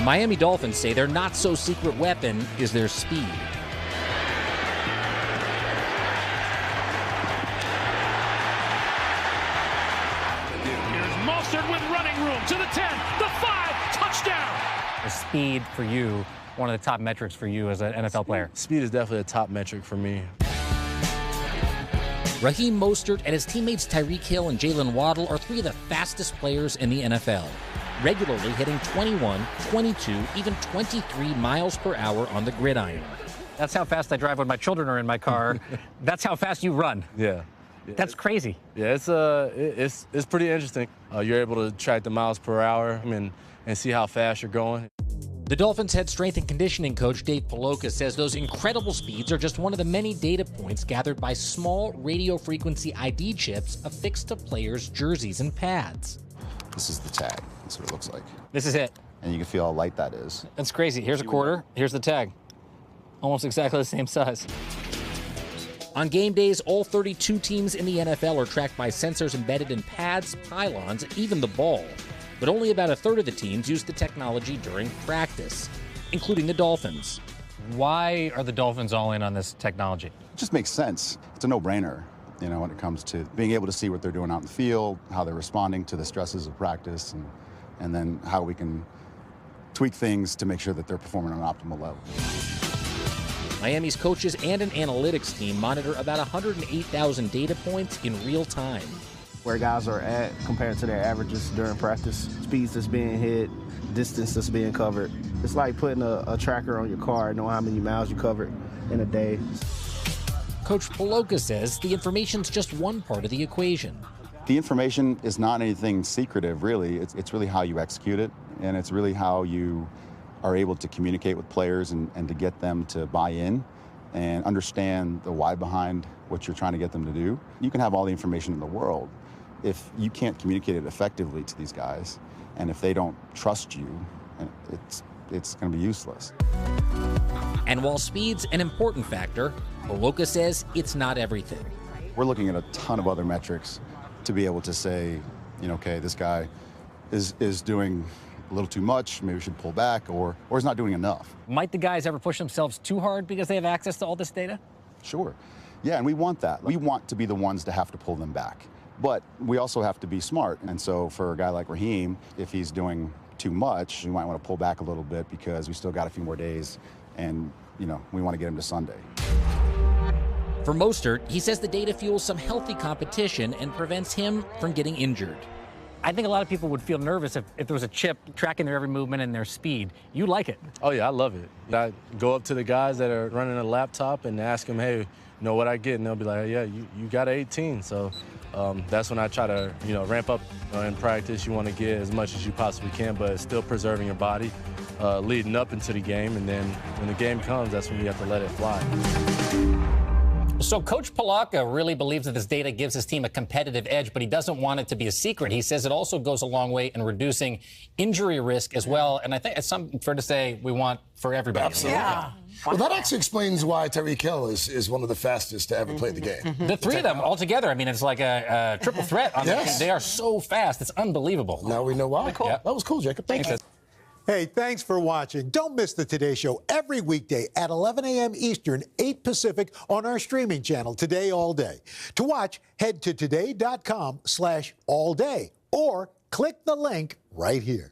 Miami Dolphins say their not-so-secret weapon is their speed. Here's Mostert with running room to the 10, the 5, touchdown! The speed for you, one of the top metrics for you as an NFL player. Speed is definitely a top metric for me. Raheem Mostert and his teammates Tyreek Hill and Jalen Waddle are three of the fastest players in the NFL, regularly hitting 21, 22, even 23 miles per hour on the gridiron. That's how fast I drive when my children are in my car. That's how fast you run. Yeah. That's crazy. Yeah, it's pretty interesting. You're able to track the miles per hour and see how fast you're going. The Dolphins head strength and conditioning coach Dave Paloka says those incredible speeds are just one of the many data points gathered by small radio frequency ID chips affixed to players' jerseys and pads. This is the tag. That's what it looks like. This is it. And you can feel how light that is. That's crazy. Here's a quarter. Here's the tag. Almost exactly the same size. On game days, all 32 teams in the NFL are tracked by sensors embedded in pads, pylons, even the ball. But only about a third of the teams use the technology during practice, including the Dolphins. Why are the Dolphins all in on this technology? It just makes sense. It's a no-brainer, you know, when it comes to being able to see what they're doing out in the field, how they're responding to the stresses of practice, and then how we can tweak things to make sure that they're performing on an optimal level. Miami's coaches and an analytics team monitor about 108,000 data points in real time. Where guys are at compared to their averages during practice, speeds that's being hit, distance that's being covered. It's like putting a tracker on your car, knowing how many miles you covered in a day. Coach Paloka says the information's just one part of the equation. The information is not anything secretive, really. It's really how you execute it, and it's really how you are able to communicate with players and to get them to buy in and understand the why behind what you're trying to get them to do. You can have all the information in the world. If you can't communicate it effectively to these guys, and if they don't trust you, it's going to be useless. And while speed's an important factor, Paloka says it's not everything. We're looking at a ton of other metrics to be able to say, you know, okay, this guy is doing a little too much, maybe we should pull back, or is not doing enough. Might the guys ever push themselves too hard because they have access to all this data? Sure. Yeah, and we want that. We want to be the ones to have to pull them back. But we also have to be smart. And so for a guy like Raheem, if he's doing too much, we might want to pull back a little bit because we still got a few more days and, you know, we want to get him to Sunday. For Mostert, he says the data fuels some healthy competition and prevents him from getting injured. I think a lot of people would feel nervous if there was a chip tracking their every movement and their speed. You like it. Oh, yeah, I love it. I go up to the guys that are running a laptop and ask them, hey, you know what I get? And they'll be like, yeah, you got an 18. So that's when I try to, you know, ramp up in practice. You want to get as much as you possibly can, but still preserving your body leading up into the game. And then when the game comes, that's when you have to let it fly. So Coach Paloka really believes that this data gives his team a competitive edge, but he doesn't want it to be a secret. He says it also goes a long way in reducing injury risk as well. And I think it's something fair to say we want for everybody. Absolutely. Yeah. Well, that actually explains why Tyreek Hill is one of the fastest to ever play the game. The three of them all together, I mean, it's like a triple threat. Yes. They are so fast. It's unbelievable. Now we know why. Cool. Yeah. That was cool, Jacob. Thank you. Hey, thanks for watching. Don't miss the Today Show every weekday at 11 a.m. Eastern, 8 Pacific on our streaming channel, Today All Day. To watch, head to today.com/allday or click the link right here.